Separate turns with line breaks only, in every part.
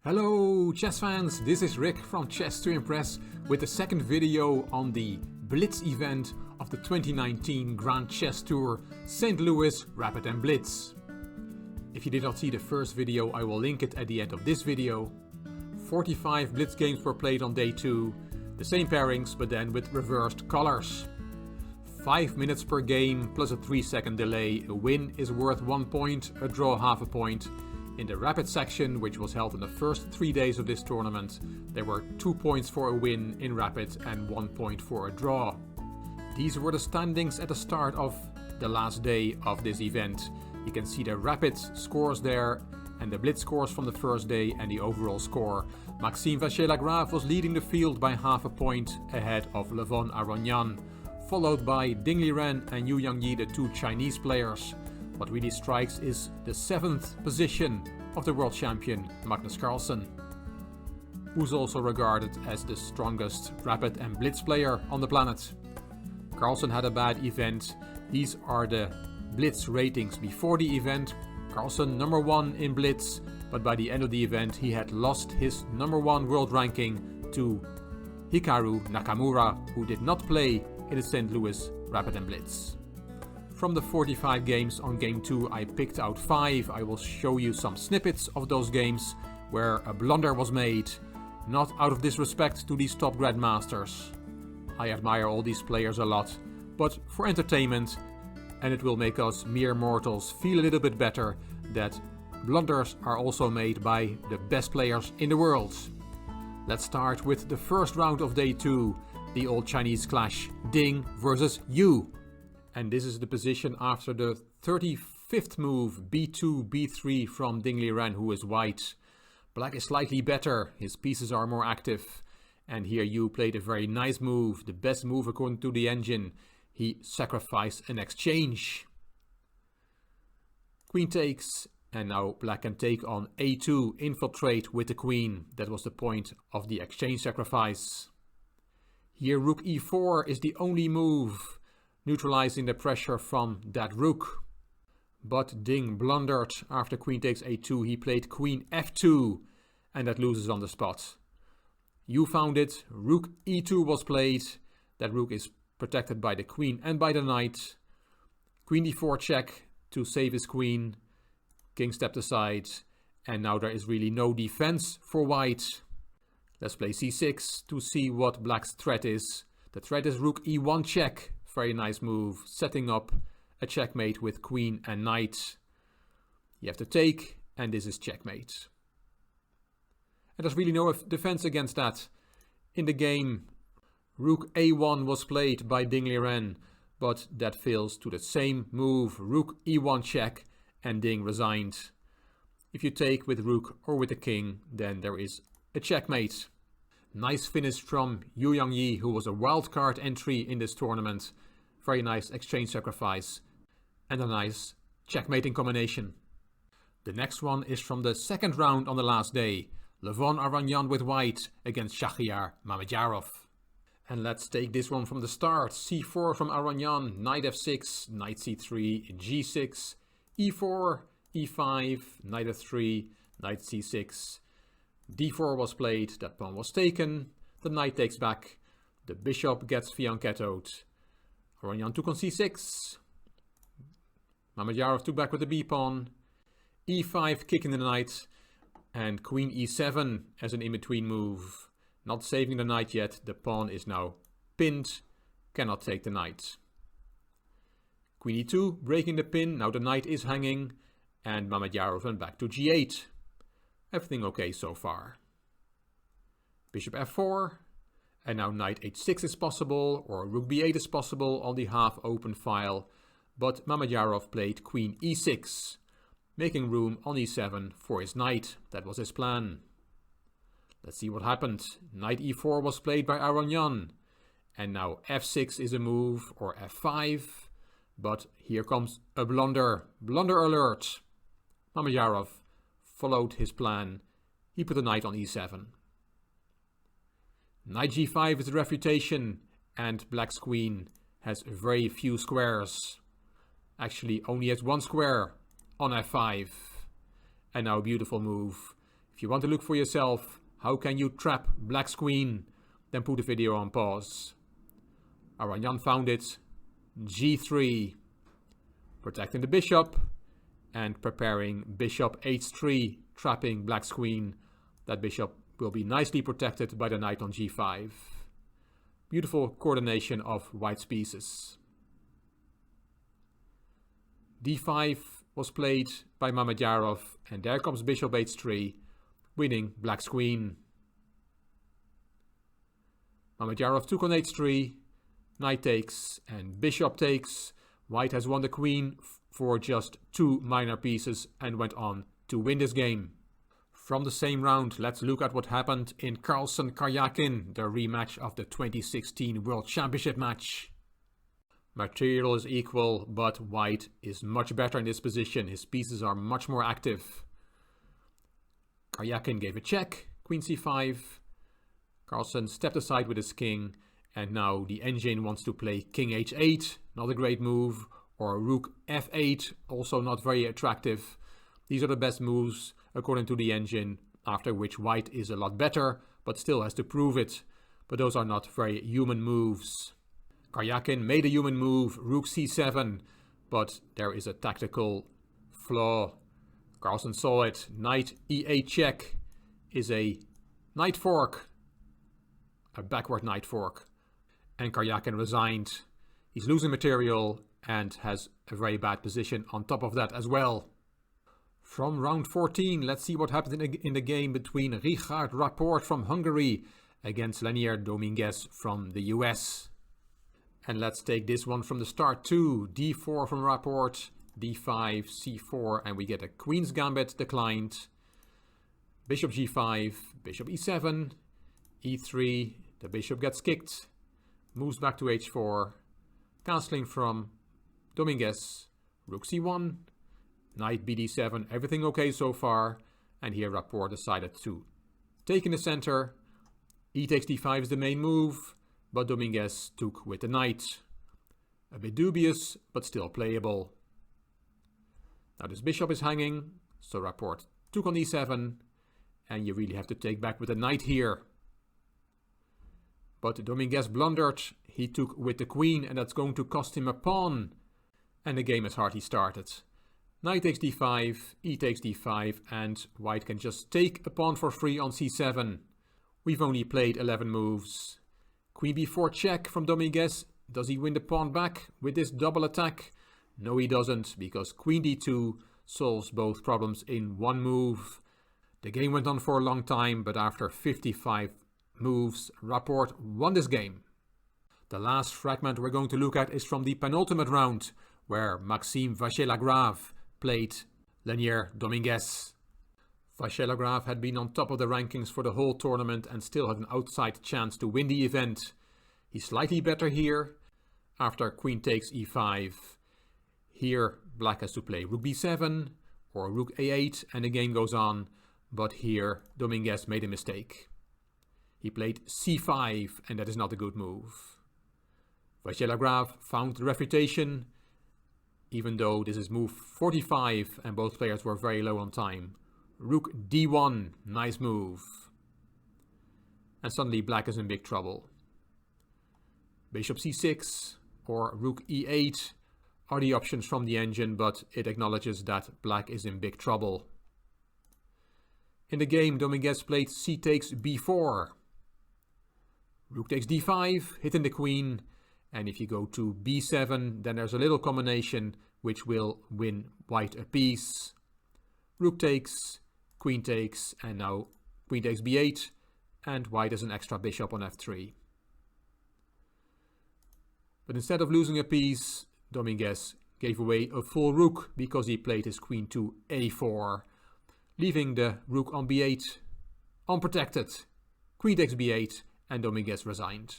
Hello chess fans, this is Rick from Chess to Impress with the second video on the Blitz event of the 2019 Grand Chess Tour St. Louis Rapid Blitz. If you did not see the first video, I will link it at the end of this video. 45 Blitz games were played on day 2, the same pairings but then with reversed colors. 5 minutes per game plus a 3-second delay, a win is worth 1 point, a draw half a point. In the Rapid section, which was held in the first 3 days of this tournament, there were 2 points for a win in Rapid and 1 point for a draw. These were the standings at the start of the last day of this event. You can see the Rapid scores there and the Blitz scores from the first day and the overall score. Maxime Vachier-Lagrave was leading the field by half a point ahead of Aronian, followed by Ding Liren and Yu Yangyi, the two Chinese players. What really strikes is the 7th position of the world champion Magnus Carlsen, who's also regarded as the strongest Rapid and Blitz player on the planet. Carlsen had a bad event. These are the Blitz ratings before the event. Carlsen number 1 in Blitz, but by the end of the event he had lost his number 1 world ranking to Hikaru Nakamura, who did not play in the St. Louis Rapid and Blitz. From the 45 games on game 2 I picked out 5. I will show you some snippets of those games where a blunder was made, not out of disrespect to these top grandmasters. I admire all these players a lot, but for entertainment, and it will make us mere mortals feel a little bit better that blunders are also made by the best players in the world. Let's start with the first round of day 2, the old Chinese clash, Ding versus Yu. And this is the position after the 35th move, b2, b3 from Ding Liren, who is white. Black is slightly better, his pieces are more active. And here Yu played a very nice move, the best move according to the engine. He sacrificed an exchange. Queen takes, and now black can take on a2, infiltrate with the queen. That was the point of the exchange sacrifice. Here rook e4 is the only move, neutralizing the pressure from that rook. But Ding blundered after queen takes a2. He played queen f2 and that loses on the spot. Yu found it, rook e2 was played. That rook is protected by the queen and by the knight. Queen d4 check to save his queen. King stepped aside and now there is really no defense for white. Let's play c6 to see what black's threat is. The threat is rook e1 check. Very nice move, setting up a checkmate with queen and knight. You have to take, and this is checkmate. And there's really no defense against that. In the game, rook a1 was played by Ding Liren, but that fails to the same move, rook e1 check, and Ding resigned. If you take with rook or with the king, then there is a checkmate. Nice finish from Yu Yangyi, who was a wildcard entry in this tournament. Very nice exchange sacrifice and a nice checkmating combination. The next one is from the second round on the last day. Aronian with white against Shahriar Mamedyarov. And let's take this one from the start. c4 from Aronian, knight f6, knight c3, g6, e4, e5, knight f3, knight c6. d4 was played, that pawn was taken, the knight takes back, the bishop gets fianchettoed. Aronian took on c6, Mamedyarov took back with the b-pawn, e5 kicking the knight, and queen e7 as an in-between move. Not saving the knight yet, the pawn is now pinned, cannot take the knight. Queen e2 breaking the pin, now the knight is hanging, and Mamedyarov went back to g8. Everything okay so far. Bishop f4, and now knight h6 is possible, or rook b8 is possible on the half open file, but Mamedyarov played queen e6, making room on e7 for his knight. That was his plan. Let's see what happened. Knight e4 was played by Aronian, and now f6 is a move, or f5, but here comes a blunder. Blunder alert. Mamedyarov followed his plan. He put the knight on e7. Knight g5 is the refutation, and black's queen has very few squares. Actually only has one square on f5. And now a beautiful move. If you want to look for yourself, how can you trap black's queen, then put the video on pause. Aronian found it. G3. Protecting the bishop and preparing bishop h3, trapping black's queen. That bishop will be nicely protected by the knight on g5. Beautiful coordination of white's pieces. d5 was played by Mamedyarov, and there comes bishop h3, winning black's queen. Mamedyarov took on h3, knight takes and bishop takes. White has won the queen for just 2 minor pieces and went on to win this game. From the same round, let's look at what happened in Carlsen-Karjakin, the rematch of the 2016 World Championship match. Material is equal, but white is much better in this position. His pieces are much more active. Karjakin gave a check, queen c5. Carlsen stepped aside with his king, and now the engine wants to play king h8, not a great move, or rook f8, also not very attractive. These are the best moves according to the engine, after which white is a lot better, but still has to prove it. But those are not very human moves. Karjakin made a human move, rook c7, but there is a tactical flaw. Carlsen saw it. Knight e8 check is a knight fork, a backward knight fork. And Karjakin resigned. He's losing material and has a very bad position on top of that as well. From round 14, let's see what happened in the game between Louis Rapid from Hungary against Dominguez from the US. And let's take this one from the start too. d4 from Rapid, d5, c4, and we get a queen's gambit declined. Bishop g5, bishop e7, e3, the bishop gets kicked, moves back to h4, castling from Dominguez, rook c1, knight bd7, everything okay so far, and here Rapid decided to take in the center. E takes d5 is the main move, but Dominguez took with the knight. A bit dubious, but still playable. Now this bishop is hanging, so Rapid took on e7, and you really have to take back with the knight here. But Dominguez blundered, he took with the queen, and that's going to cost him a pawn. And the game has hardly started. Knight takes d5, e takes d5, and white can just take a pawn for free on c7. We've only played 11 moves. Queen b4 check from Dominguez. Does he win the pawn back with this double attack? No, he doesn't, because queen d2 solves both problems in one move. The game went on for a long time, but after 55 moves, Rapid won this game. The last fragment we're going to look at is from the penultimate round, where Maxime Vachier-Lagrave played Dominguez. Vachier-Lagrave had been on top of the rankings for the whole tournament and still had an outside chance to win the event. He's slightly better here after queen takes e5. Here black has to play rook b7 or rook a8 and the game goes on, but here Dominguez made a mistake. He played c5 and that is not a good move. Vachier-Lagrave found the refutation, even though this is move 45 and both players were very low on time. Rook d1, nice move. And suddenly black is in big trouble. Bishop c6 or rook e8 are the options from the engine, but it acknowledges that black is in big trouble. In the game, Dominguez played c takes b4. Rook takes d5, hitting the queen. And if you go to b7, then there's a little combination which will win white a piece. Rook takes, and now queen takes b8, and white has an extra bishop on f3. But instead of losing a piece, Dominguez gave away a full rook because he played his queen to a4, leaving the rook on b8 unprotected. Queen takes b8, and Dominguez resigned.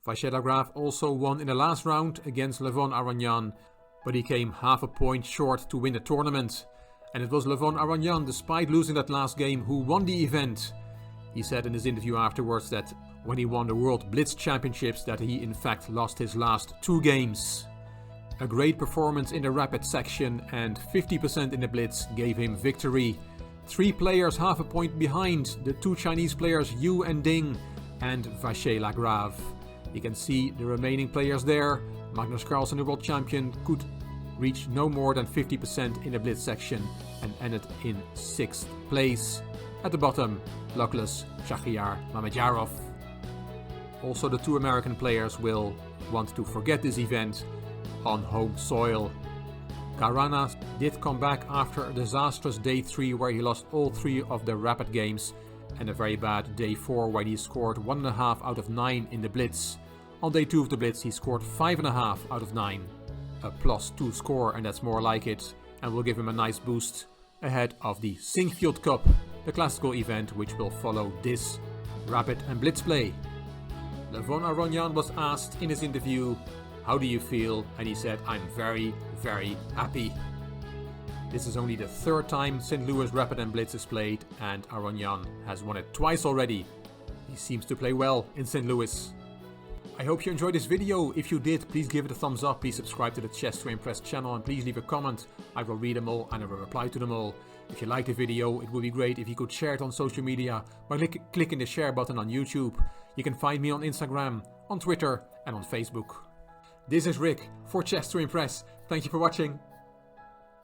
Vachier-Lagrave also won in the last round against Aronian, but he came half a point short to win the tournament. And it was Aronian, despite losing that last game, who won the event. He said in his interview afterwards that when he won the World Blitz Championships that he in fact lost his last 2 games. A great performance in the rapid section and 50% in the Blitz gave him victory. 3 players half a point behind, the 2 Chinese players Yu and Ding and Vachier-Lagrave. You can see the remaining players there. Magnus Carlsen, the world champion, could reach no more than 50% in the Blitz section and ended in 6th place. At the bottom, luckless Shahryar Mamedyarov. Also, the 2 American players will want to forget this event on home soil. Karjakin did come back after a disastrous day 3 where he lost all 3 of the rapid games, and a very bad day 4 where he scored 1.5 out of 9 in the Blitz. On day 2 of the Blitz he scored 5.5 out of 9. A +2 score, and that's more like it, and will give him a nice boost ahead of the Sinquefield Cup, the classical event which will follow this rapid and Blitz play. Aronian was asked in his interview, "How do you feel?" and he said, "I'm very, very happy." This is only the 3rd time St. Louis Rapid and Blitz is played, and Aronian has won it twice already. He seems to play well in St. Louis. I hope you enjoyed this video. If you did, please give it a thumbs up, please subscribe to the Chess to Impress channel, and please leave a comment. I will read them all and I will reply to them all. If you liked the video, it would be great if you could share it on social media by clicking the share button on YouTube. You can find me on Instagram, on Twitter and on Facebook. This is Rick for Chess to Impress. Thank you for watching.